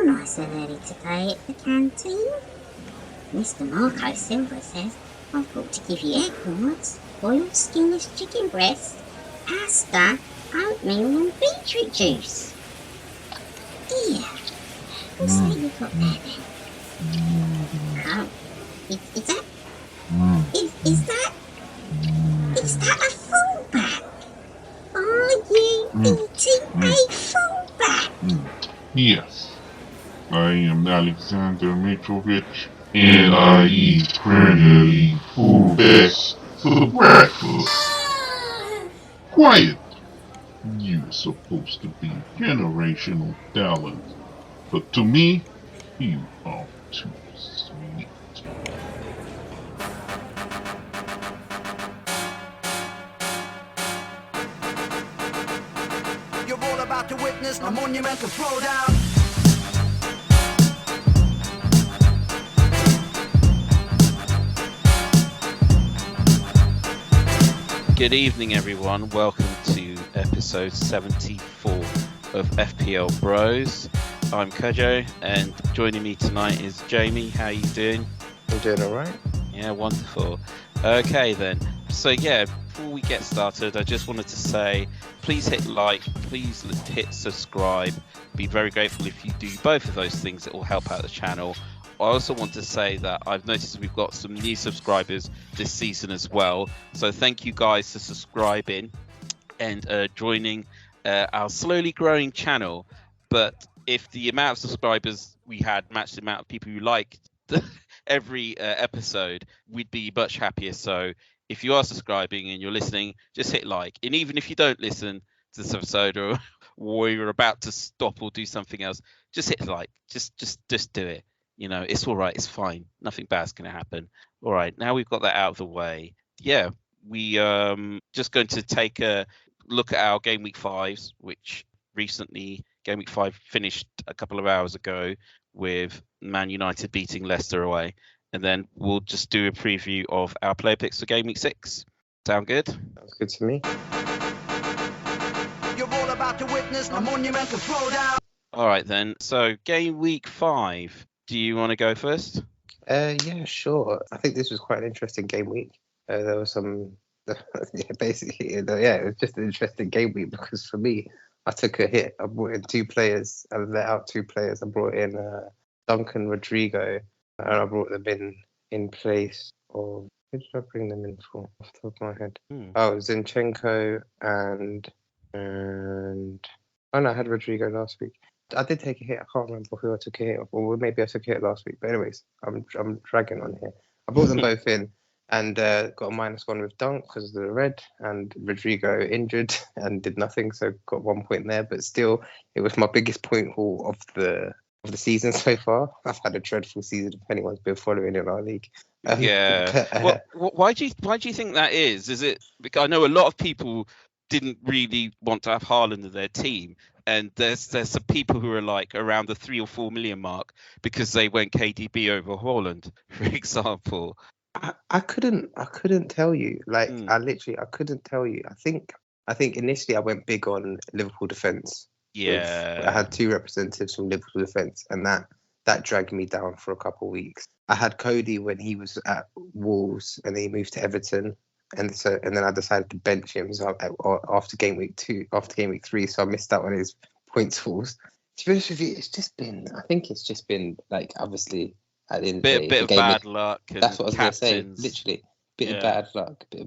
nice and early today at the canteen. Mr. Marco Silver says I've got to give you egg whites, boiled skinless chicken breast, pasta, oatmeal and beetroot juice. Dear, what's that you got there then? Oh, is that a fullback? Are you eating a fullback? Yes, I am Alexander Mitrović, and I eat Premier League fullbacks for breakfast. Quiet! You're supposed to be generational talent, but to me, you are too sweet. You're all about to witness a monumental throwdown. Good evening, everyone. Welcome to episode 74 of FPL Bros. I'm Kojo, and joining me tonight is Jamie. How are you doing? I'm doing all right. Yeah, wonderful. Okay, then. So, before we get started, I just wanted to say, please hit like, please hit subscribe. Be very grateful if you do both of those things. It will help out the channel. I also want to say that I've noticed we've got some new subscribers this season as well. So thank you guys for subscribing and joining our slowly growing channel. But if the amount of subscribers we had matched the amount of people who liked every episode, we'd be much happier. So if you are subscribing and you're listening, just hit like. And even if you don't listen to this episode or you're about to stop or do something else, just hit like. Just do it. You know, it's all right. It's fine. Nothing bad's going to happen. All right. Now we've got that out of the way. Yeah, we just going to take a look at our Gameweek 5s, which recently Gameweek 5 finished a couple of hours ago with Man United beating Leicester away. And then we'll just do a preview of our player picks for Gameweek 6. Sound good? Sounds good to me. You're all about to witness a monumental throwdown. All right, then. So Gameweek 5. Do you want to go first? Yeah, sure. I think this was quite an interesting game week. There was some, basically, it was just an interesting game week because for me, I took a hit. I brought in two players. I let out two players. I brought in Duncan Rodrigo, and I brought them in place of, who did I bring them in for? Off the top of my head. Oh, Zinchenko and oh no, I had Rodrigo last week. I did take a hit. I can't remember who I took a hit of, or maybe I took a hit last week. But anyways, I'm dragging on here. I brought them both in and got a -1 with Dunk because of the red, and Rodrigo injured and did nothing, so got 1 point there. But still, it was my biggest point haul of the season so far. I've had a dreadful season. If anyone's been following in our league, Well, why do you think that is? Is it because I know a lot of people didn't really want to have Haaland in their team, and there's some people who are like around the 3 or 4 million mark because they went KDB over Haaland, for example. I couldn't tell you. Like I couldn't tell you. I think initially I went big on Liverpool defence. Yeah, I had two representatives from Liverpool defence, and that dragged me down for a couple of weeks. I had Cody when he was at Wolves, and then he moved to Everton. And then I decided to bench him after game week 3, so I missed out on his points falls. To be honest with you, I think it's just been like, obviously at the end of the day, bit of bad luck. That's what I was going to say. Literally, bit of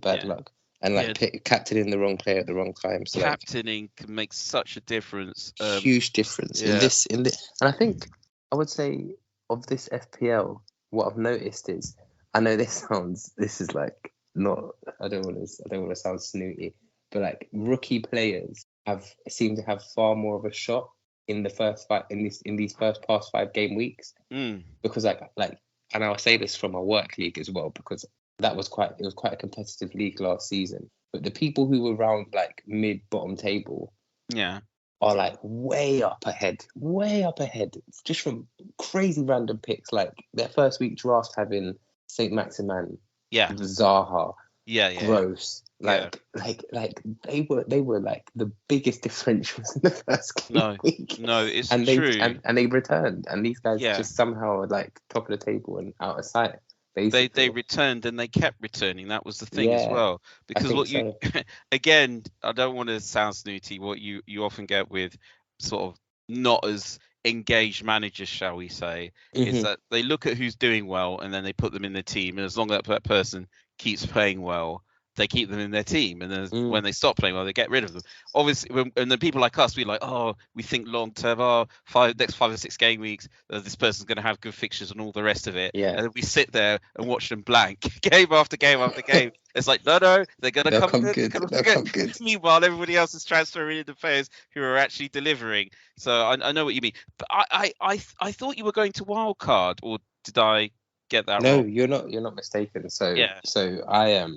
bad luck, and captaining the wrong player at the wrong time. So captaining can make such a difference. Huge difference in this. And I think I would say of this FPL, what I've noticed is, I know this is like. I don't want to sound snooty, but like rookie players seem to have far more of a shot in the first these past 5 game weeks. Because like, and I'll say this from my work league as well, because it was quite a competitive league last season. But the people who were around like mid bottom table, are like way up ahead, just from crazy random picks. Like their first week draft having Saint Maximin. Zaha, Gross, Like they were like the biggest differentials in the first game week. No, it's and true. They returned, and these guys Yeah. just somehow are like top of the table and out of sight. Basically. They returned and they kept returning. That was the thing as Yeah, well. Because what you so. again, I don't want to sound snooty. What you often get with sort of not as engaged managers, shall we say, is that they look at who's doing well and then they put them in the team, and as long as that person keeps playing well, they keep them in their team, and then when they stop playing well, they get rid of them. Obviously, and then people like us, we like, we think long term, next 5 or 6 game weeks, this person's going to have good fixtures and all the rest of it. Yeah. And then we sit there and watch them blank game after game after game. It's like, no, they're going to come good. They'll come good. Meanwhile, everybody else is transferring into players who are actually delivering. So I know what you mean. But I thought you were going to wildcard, or did I get that wrong? No, you're not mistaken. So I've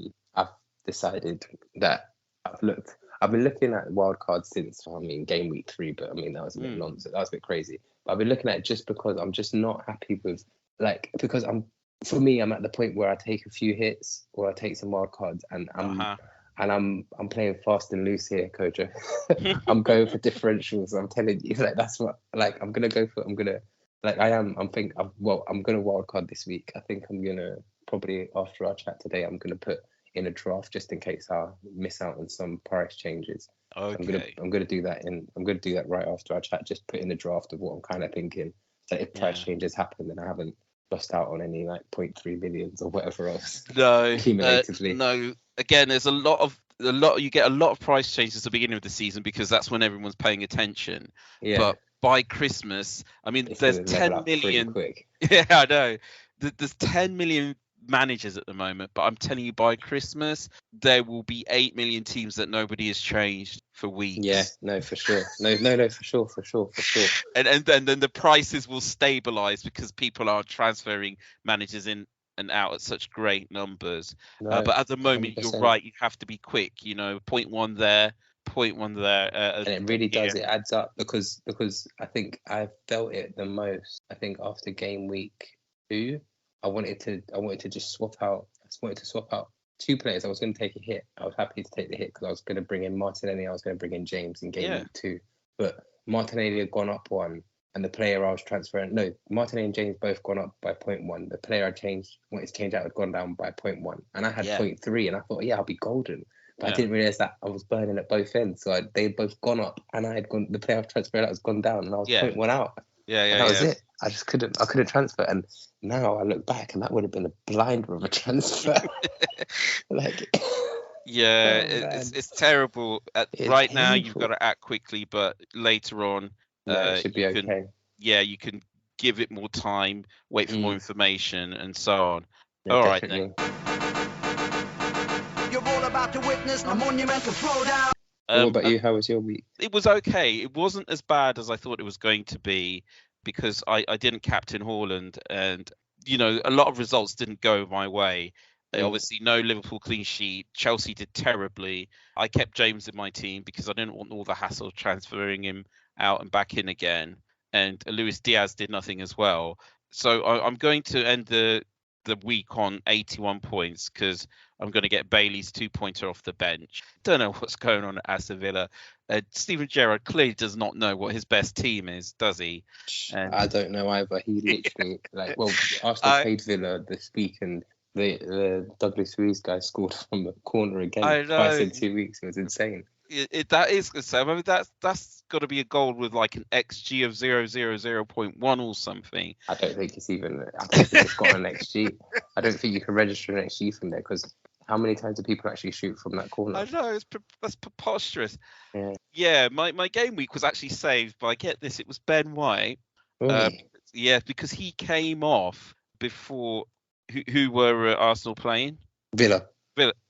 decided that I've been looking at wildcards since game week 3, but that was a bit nonsense. That was a bit crazy. But I've been looking at it just because I'm just not happy with because I'm at the point where I take a few hits or I take some wildcards and I'm playing fast and loose here, Kojo. I'm going for differentials. I'm telling you, that's what I'm gonna go for. I'm gonna wildcard this week. I think I'm gonna probably, after our chat today, I'm gonna put in a draft just in case I miss out on some price changes. Okay. I'm gonna do that right after our chat. Just put in a draft of what I'm kind of thinking. So if price changes happen, then I haven't lost out on any 0.3 millions or whatever else. No, cumulatively. No. Again, there's you get a lot of price changes at the beginning of the season because that's when everyone's paying attention. Yeah. But by Christmas, there's 10 million. Quick. Yeah, I know. There's 10 million managers at the moment, but I'm telling you, by Christmas there will be 8 million teams that nobody has changed for weeks. Yeah, no, for sure. No, for sure. And then the prices will stabilize because people are transferring managers in and out at such great numbers. But at the moment, 100%. You're right. You have to be quick. 0.1 there, 0.1 there, and it really does. It adds up because I think I felt it the most. I think after game week 2. I wanted to just swap out. I just wanted to swap out 2 players. I was going to take a hit. I was happy to take the hit because I was going to bring in Martinelli. I was going to bring in James in game week 2. But Martinelli had gone up 1, and the player I was transferring. No, Martinelli and James both gone up by 0.1. The player I wanted to change out had gone down by 0.1, and I had 0.3. And I thought, I'll be golden. But I didn't realize that I was burning at both ends. So they had both gone up, and I had gone. The player I transferred out has gone down, and I was 0.1 out. Yeah. That was it. I just couldn't transfer. And now I look back and that would have been a blinder of a transfer. It's terrible. Right now you've got to act quickly, but later on it should be okay. You can give it more time, wait for more information and so on. Yeah, all definitely. right then. You're all about to witness a monumental throwdown. What about you? How was your week? It was okay. It wasn't as bad as I thought it was going to be because I didn't captain Haaland, and a lot of results didn't go my way. Obviously, no Liverpool clean sheet. Chelsea did terribly. I kept James in my team because I didn't want all the hassle of transferring him out and back in again. And Luis Diaz did nothing as well. So I'm going to end the week on 81 points because I'm going to get Bailey's 2-pointer off the bench. Don't know what's going on at Aston Villa. Steven Gerrard clearly does not know what his best team is, does he? I don't know either. He literally Arsenal played Villa this week and the Douglas Luiz guy scored from the corner again twice in 2 weeks. It was insane. That is good. So that's got to be a goal with like an XG of 0.1 or something. I don't think it's got an XG. I don't think you can register an XG from there because how many times do people actually shoot from that corner? I know, that's preposterous. Yeah. My game week was actually saved by, get this, it was Ben White. Really? Because he came off before. Who were Arsenal playing? Villa.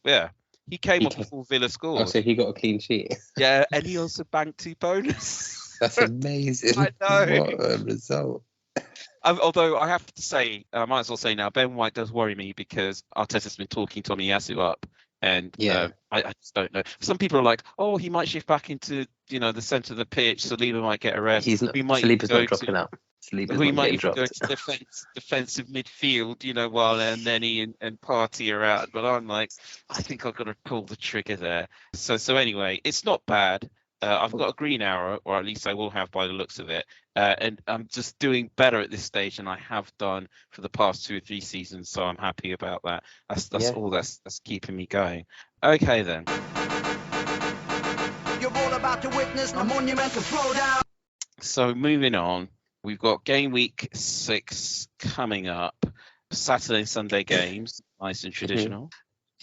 Yeah. He came off before Villa scored. Oh, so he got a clean sheet. Yeah, and he also banked 2 bonus. That's amazing. I know. What a result. Although I have to say, I might as well say now, Ben White does worry me because Arteta's been talking Tomiyasu up. And I just don't know. Some people are like, he might shift back into, the centre of the pitch. Saliba might get a rest. Saliba's not dropping out. Sleeper's We not might getting even go dropped. to defensive midfield, while Nenny and Party are out. But I'm like, I think I've got to pull the trigger there. So anyway, it's not bad. I've got a green arrow, or at least I will have by the looks of it. And I'm just doing better at this stage than I have done for the past 2 or 3 seasons. So I'm happy about that. That's all that's keeping me going. Okay then. You're all about to witness a monumental throwdown. So moving on, we've got Game Week 6 coming up. Saturday and Sunday games, nice and traditional.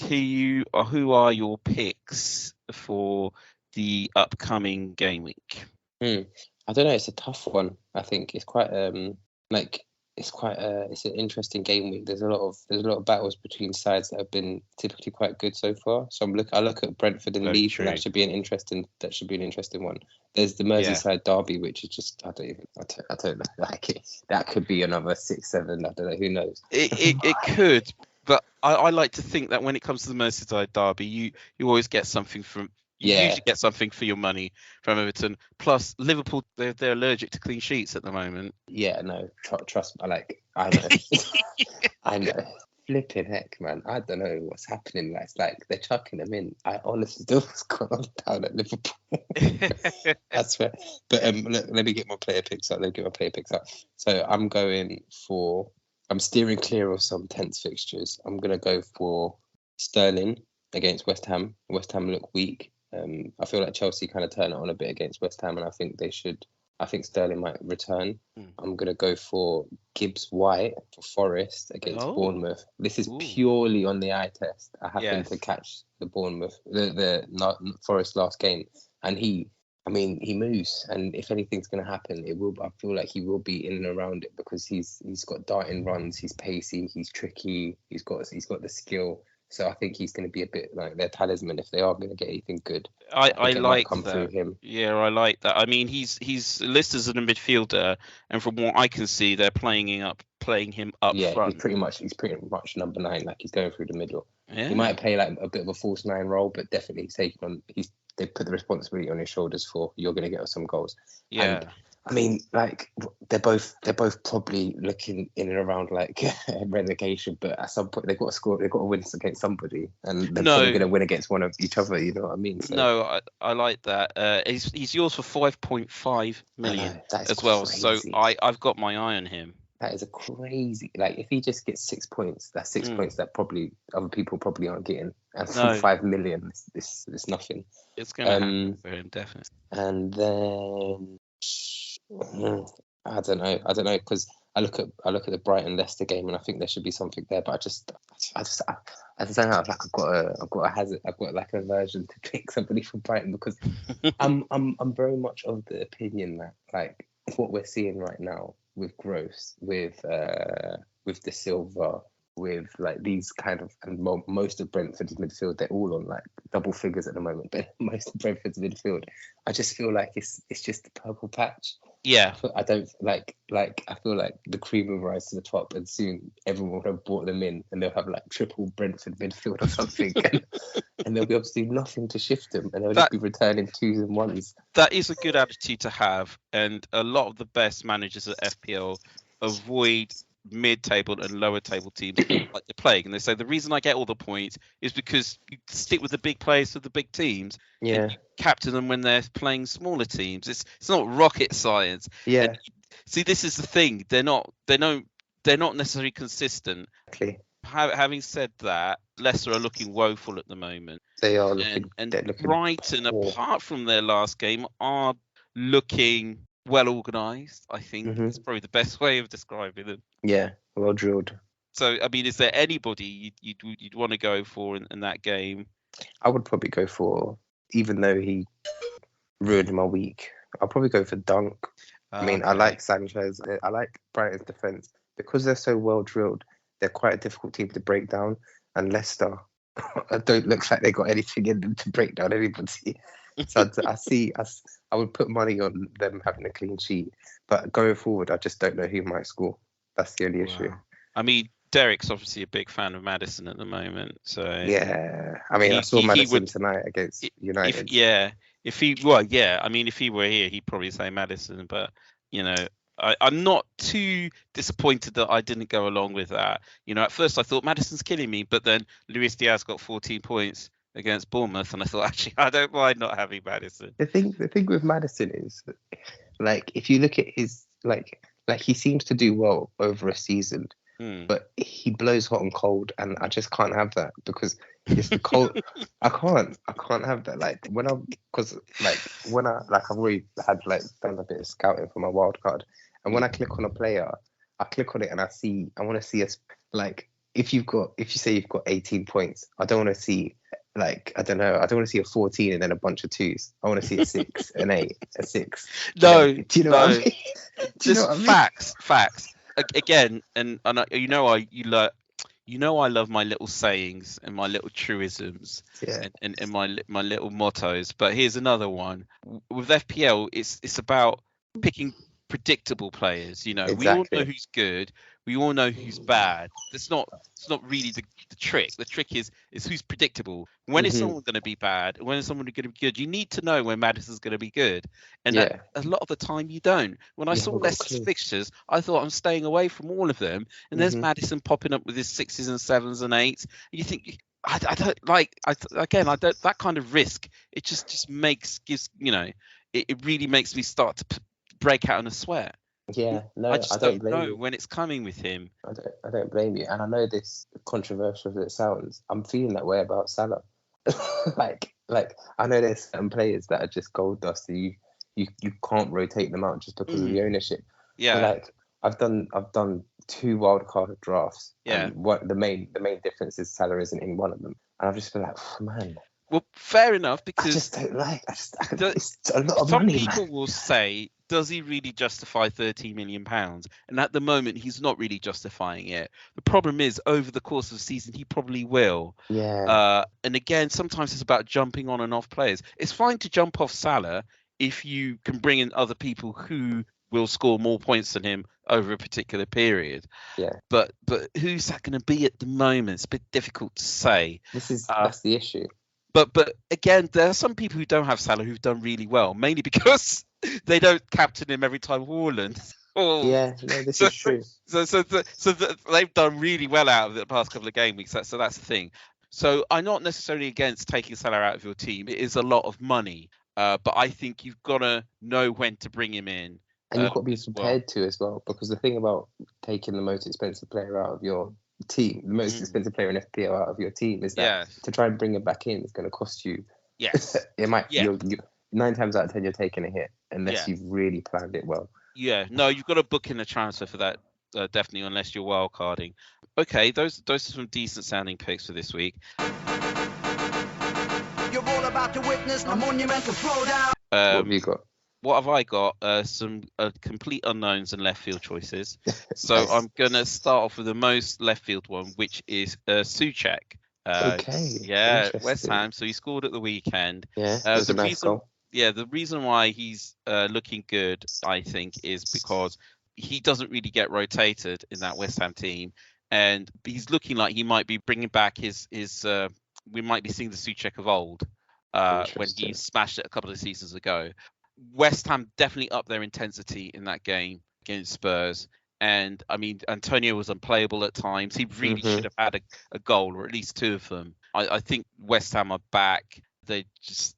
Who are your picks for the upcoming Game Week? I don't know. It's a tough one. I think it's quite it's an interesting game week. There's a lot of battles between sides that have been typically quite good so far. So I look at Brentford and Leeds, and that should be an interesting one. There's the Merseyside derby, which is just I don't know. Like that could be another 6-7. I don't know. Who knows? It could, but I like to think that when it comes to the Merseyside derby, you always get something from. You usually get something for your money from Everton. Plus, Liverpool, they're allergic to clean sheets at the moment. Yeah, no, trust me. I know. I know. Flipping heck, man. I don't know what's happening. It's like they're chucking them in. I honestly don't know what's going on down at Liverpool. That's fair. But let me get my player picks up. So I'm steering clear of some tense fixtures. I'm going to go for Sterling against West Ham. West Ham look weak. I feel like Chelsea kind of turn it on a bit against West Ham, and I think Sterling might return. I'm going to go for Gibbs White for Forest against Bournemouth. This is purely on the eye test. I happened to catch the Bournemouth, the Forest last game, and he moves, and if anything's going to happen, I feel like he will be in and around it because he's got darting runs, he's pacey, he's tricky, he's got the skill. So I think he's going to be a bit like their talisman if they are going to get anything good. I like come that. Through him. Yeah, I like that. I mean, he's listed as a midfielder, and from what I can see, they're playing him up front. He's pretty much number 9. Like he's going through the middle. Yeah. He might play like a bit of a false 9 role, but definitely he's taking on. They put the responsibility on his shoulders for you're going to get us some goals. Yeah. And, I mean, like they're both probably looking in and around like relegation, but at some point they've got to score. They've got to win against somebody, and they're probably going to win against one of each other. You know what I mean? So, no, I like that. He's yours for 5.5 million as well. Crazy. So I've got my eye on him. That is a crazy. Like if he just gets 6 points, that's 6 points that probably other people probably aren't getting. And for 5 million, it's nothing. It's going to happen for him, definitely. And then. I don't know because I look at the Brighton Leicester game and I think there should be something there, but I just don't know. I've got like an aversion to pick somebody from Brighton because I'm very much of the opinion that like what we're seeing right now with Gross, with De Silva, with like these kind of, and most of Brentford's midfield, they're all on like double figures at the moment, but most of Brentford's midfield, I just feel like it's just a purple patch. Yeah. I don't like I feel like the cream will rise to the top and soon everyone will have brought them in and they'll have like triple Brentford midfield or something and they'll be able to do nothing to shift them and they'll just be returning 2s and 1s. That is a good attitude to have, and a lot of the best managers at FPL avoid mid-table and lower-table teams like the plague, and they say the reason I get all the points is because you stick with the big players for the big teams. Yeah. And you captain them when they're playing smaller teams. It's not rocket science. Yeah. And see, this is the thing. They're not necessarily consistent. Exactly. Having said that, Leicester are looking woeful at the moment. They are looking. And they're looking Brighton, poor. apart from their last game, are looking well organised. I think it's probably the best way of describing them. Yeah, well drilled. So, I mean, is there anybody you'd want to go for in that game? I would probably go for, even though he ruined my week, I'll probably go for Dunk. I mean, I like Sanchez. I like Brighton's defence. Because they're so well drilled, they're quite a difficult team to break down. And Leicester don't look like they got anything in them to break down anybody. So I would put money on them having a clean sheet. But going forward, I just don't know who might score. That's the only issue. I mean, Derek's obviously a big fan of Maddison at the moment. So yeah, I mean, I saw Maddison tonight against United. If he were here, he'd probably say Maddison. But I'm not too disappointed that I didn't go along with that. At first I thought Maddison's killing me, but then Luis Diaz got 14 points against Bournemouth, and I thought, actually, I don't mind not having Maddison. The thing with Maddison is, like, if you look at his like he seems to do well over a season, but he blows hot and cold, and I just can't have that because it's the cold. I can't have that. Like I've already had done a bit of scouting for my wild card, and when I click on a player, I click on it and I want to see us if you say you've got 18 points, I don't want to see I don't want to see a 14 and then a bunch of 2s. I want to see a 6, an 8, a 6. No, do you know what I mean? Just facts. Again, and I love my little sayings and my little truisms, and my little mottos. But here's another one. With FPL, it's about picking predictable players. Exactly. We all know who's good. We all know who's bad. It's not really the trick. The trick is who's predictable. When is someone going to be bad? When is someone going to be good? You need to know when Maddison's going to be good. And a lot of the time you don't. When I saw Leicester's fixtures, I thought I'm staying away from all of them. And there's Maddison popping up with his 6s and 7s and 8s. And you think, I don't that kind of risk. It just it really makes me start to break out in a sweat. Yeah, no, I just I don't blame know you. when it's coming with him. I don't blame you, and I know this controversial as it sounds. I'm feeling that way about Salah. like I know there's some players that are just gold dust. And you can't rotate them out just because of the ownership. Yeah, but I've done 2 wildcard drafts. Yeah. And what the main difference is Salah isn't in one of them, and I've just been like, oh, man. Well, fair enough, because I just don't like. It's a lot of some money. people will say, does he really justify £13 million? And at the moment, he's not really justifying it. The problem is, over the course of the season, he probably will. Yeah. And again, sometimes it's about jumping on and off players. It's fine to jump off Salah if you can bring in other people who will score more points than him over a particular period. Yeah. But who's that going to be at the moment? It's a bit difficult to say. That's the issue. But again, there are some people who don't have Salah who've done really well, mainly because they don't captain him every time Haaland. This is true. So they've done really well out of it the past couple of game weeks. So that's the thing. So I'm not necessarily against taking Salah out of your team. It is a lot of money, but I think you've got to know when to bring him in. And you've got to be prepared to as well, because the thing about taking the most expensive player out of your team, the most expensive player in FPL out of your team, is that to try and bring him back in is going to cost you. Yes. It might. You 9 times out of 10 you're taking a hit unless you've really planned it well. Yeah. No, you've got to book in a transfer for that. Definitely, unless you're wild carding. Okay, those are some decent sounding picks for this week. You're all about to witness a monumental throwdown. What have you got? What have I got? Some complete unknowns and left field choices. So I'm going to start off with the most left field one, which is Souček. Okay. Yeah, West Ham. So he scored at the weekend. Yeah, it was a nice goal. Yeah, the reason why he's looking good, I think, is because he doesn't really get rotated in that West Ham team. And he's looking like he might be bringing back his we might be seeing the Souček of old when he smashed it a couple of seasons ago. West Ham definitely up their intensity in that game against Spurs. And I mean, Antonio was unplayable at times. He really should have had a goal, or at least 2 of them. I think West Ham are back. They just,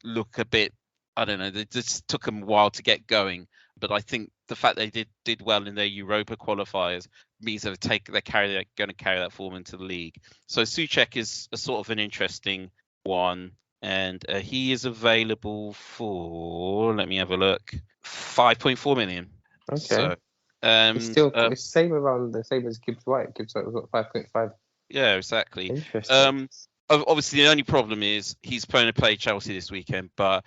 look a bit, I don't know, they just took them a while to get going. But I think the fact they did well in their Europa qualifiers means they're going to carry that form into the league. So Souček is a sort of an interesting one. And he is available for, let me have a look, 5.4 million. Okay. So, it's still it's the same as Gibbs White. Gibbs White was got 5.5. Yeah, exactly. Interesting. Obviously, the only problem is he's going to play Chelsea this weekend, but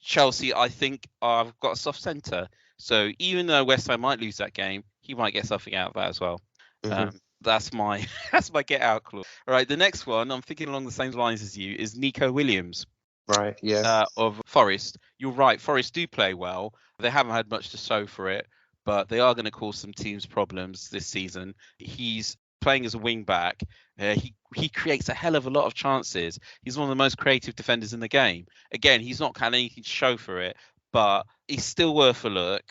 Chelsea, I think, I've got a soft centre. So even though West Ham might lose that game, he might get something out of that as well. That's my get out clause. All right, the next one, I'm thinking along the same lines as you, is Nico Williams. Right, yeah. Of Forest. You're right, Forest do play well. They haven't had much to show for it, but they are going to cause some teams problems this season. He's playing as a wing back. He creates a hell of a lot of chances. He's one of the most creative defenders in the game. Again, he's not had anything to show for it, but he's still worth a look.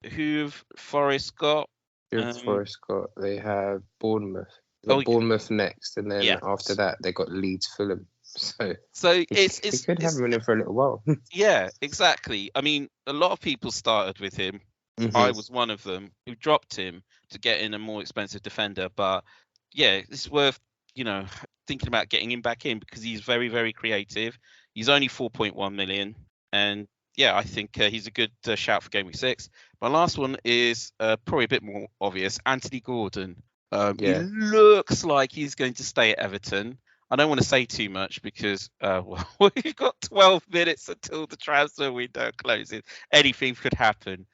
Who've Forest got? Who've Forest got? They have Bournemouth. Oh, Bournemouth next, and then yes. after that they got Leeds, Fulham. So it's he could have him in for a little while. Yeah, exactly. I mean, a lot of people started with him. I was one of them who dropped him to get in a more expensive defender. But yeah, it's worth, thinking about getting him back in because he's very, very creative. He's only 4.1 million. And yeah, I think he's a good shout for Gameweek 6. My last one is probably a bit more obvious. Anthony Gordon. He looks like he's going to stay at Everton. I don't want to say too much because we've got 12 minutes until the transfer window closes. Anything could happen.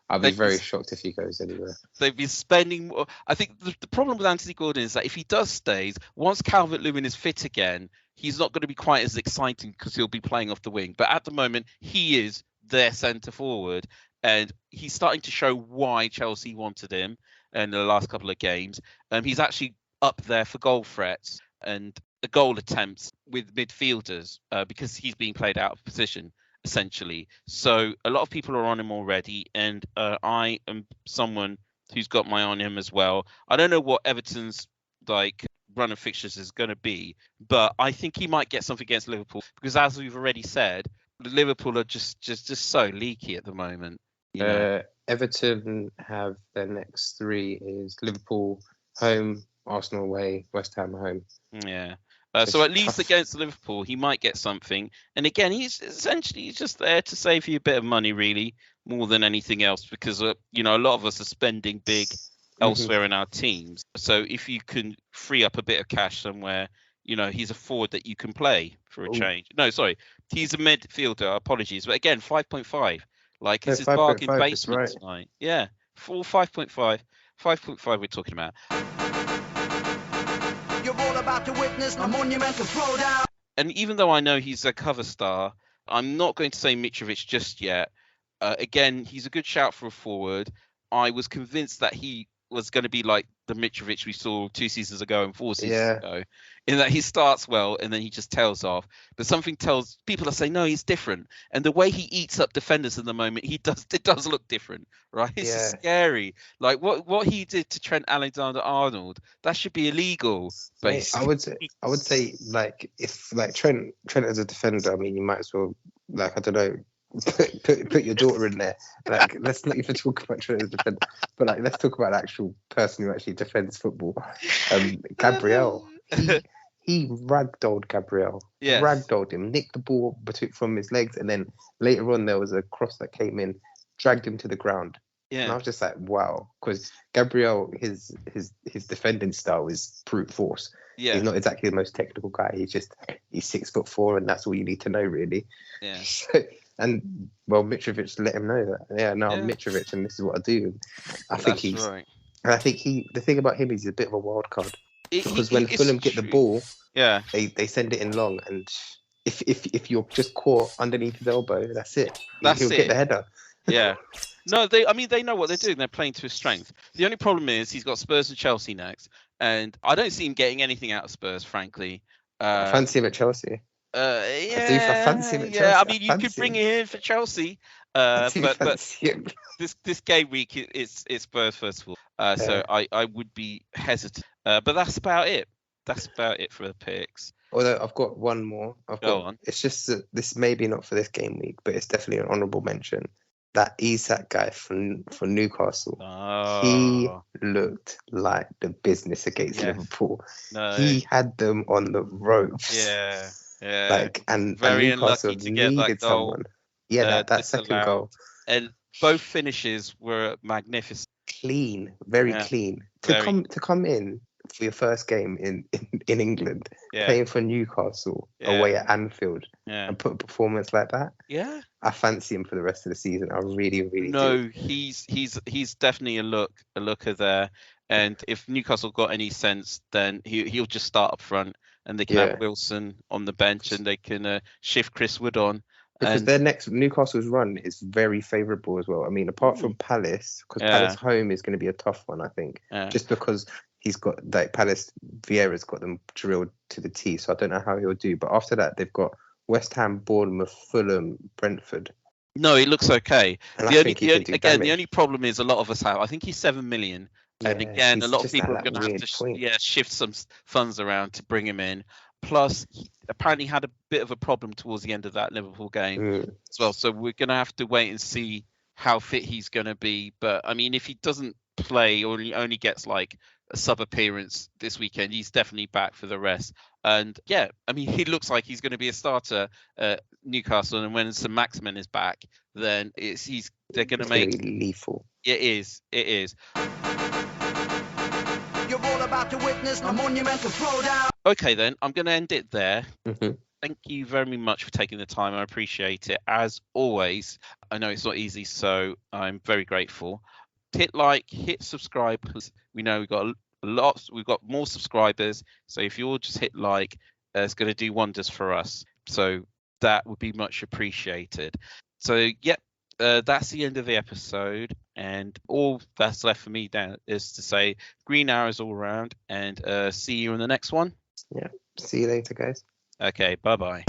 I'll be very shocked if he goes anywhere. They've been spending more. I think the problem with Anthony Gordon is that if he does stay, once Calvert-Lewin is fit again, he's not going to be quite as exciting because he'll be playing off the wing. But at the moment, he is their centre forward, and he's starting to show why Chelsea wanted him in the last couple of games. He's actually up there for goal threats and goal attempts with midfielders because he's being played out of position, essentially. So a lot of people are on him already, and I am someone who's got my eye on him as well. I don't know what Everton's run of fixtures is going to be, but I think he might get something against Liverpool because, as we've already said, Liverpool are just so leaky at the moment. Everton have their next 3 is Liverpool home, Arsenal away, West Ham home. Yeah. So at least against Liverpool, he might get something. And again, he's just there to save you a bit of money, really, more than anything else, because a lot of us are spending big elsewhere in our teams. So if you can free up a bit of cash somewhere, he's a forward that you can play for a change. No, sorry, he's a midfielder. Apologies, but again, 5.5. It's his bargain basement tonight. Yeah, 5.5. 5.5 we're talking about. You're all about to witness a monumental throwdown. And even though I know he's a cover star, I'm not going to say Mitrović just yet. Again, he's a good shout for a forward. I was convinced that he was going to be like the Mitrović we saw 2 seasons ago and 4 seasons ago, in that he starts well and then he just tails off. But something tells people are saying, no, he's different. And the way he eats up defenders at the moment, it does look different, right? It's scary. Like what he did to Trent Alexander-Arnold, that should be illegal. Basically. I would say if Trent as a defender, I mean, you might as well I don't know. Put your daughter in there. Let's not even talk about Trent as a defender, but let's talk about the actual person who actually defends football. Gabriel, he ragdolled Gabriel. Yes. Ragdolled him, nicked the ball from his legs, and then later on there was a cross that came in, dragged him to the ground. Yeah. And I was just like, wow, because Gabriel, his defending style is brute force. Yeah. He's not exactly the most technical guy. He's 6'4", and that's all you need to know, really. Yeah. And Mitrović let him know that. Yeah, no, I'm Mitrović, and this is what I do. I think right. And I think the thing about him is he's a bit of a wild card because when Fulham get the ball, they send it in long, and if you're just caught underneath his elbow, that's it. He'll get the header. Yeah. No, they know what they're doing. They're playing to his strength. The only problem is he's got Spurs and Chelsea next, and I don't see him getting anything out of Spurs, frankly. I fancy him at Chelsea. I fancy him at Chelsea. Yeah, I mean, you could bring him in for Chelsea, but this game week it's Spurs first of all. So I would be hesitant. But that's about it. That's about it for the picks. Although I've got one more. Go on. It's just that this may be not for this game week, but it's definitely an honourable mention. That Isak guy for Newcastle, he looked like the business against Liverpool. No. He had them on the ropes. Yeah. And very Newcastle unlucky to get that goal. Someone. Yeah, that second goal. And both finishes were magnificent. Clean, very clean. To come in for your first game in England, playing for Newcastle away at Anfield, and put a performance like that. Yeah, I fancy him for the rest of the season. I really, really do. He's definitely a looker there. And if Newcastle got any sense, then he'll just start up front, and they can have Wilson on the bench, and they can shift Chris Wood on. Because their next Newcastle's run is very favourable as well. I mean, apart from Palace, because Palace home is going to be a tough one, I think, just because he's got Palace, Vieira's got them drilled to the T, so I don't know how he'll do. But after that, they've got West Ham, Bournemouth, Fulham, Brentford. No, it looks okay. And I think he can do damage. The only problem is a lot of us have. I think he's 7 million. And Yeah, again, a he's lot of just people at are going that to have weird to point. shift some funds around to bring him in. Plus, he apparently had a bit of a problem towards the end of that Liverpool game as well. So we're going to have to wait and see how fit he's going to be. But I mean, if he doesn't play or he only gets like a sub appearance this weekend, he's definitely back for the rest. And yeah, I mean, he looks like he's going to be a starter at Newcastle. And when St. Maximin is back, then they're going to make it lethal. It is. You're all about to witness a monumental throwdown. Okay, then I'm going to end it there. Mm-hmm. Thank you very much for taking the time. I appreciate it. As always, I know it's not easy, so I'm very grateful. Hit like, hit subscribe, because we know we've got we've got more subscribers. So if you'll just hit like, it's going to do wonders for us. So that would be much appreciated. So, yep. That's the end of the episode, and all that's left for me down is to say green arrows all around, and see you in the next one. Yeah, see you later, guys. Okay, bye-bye.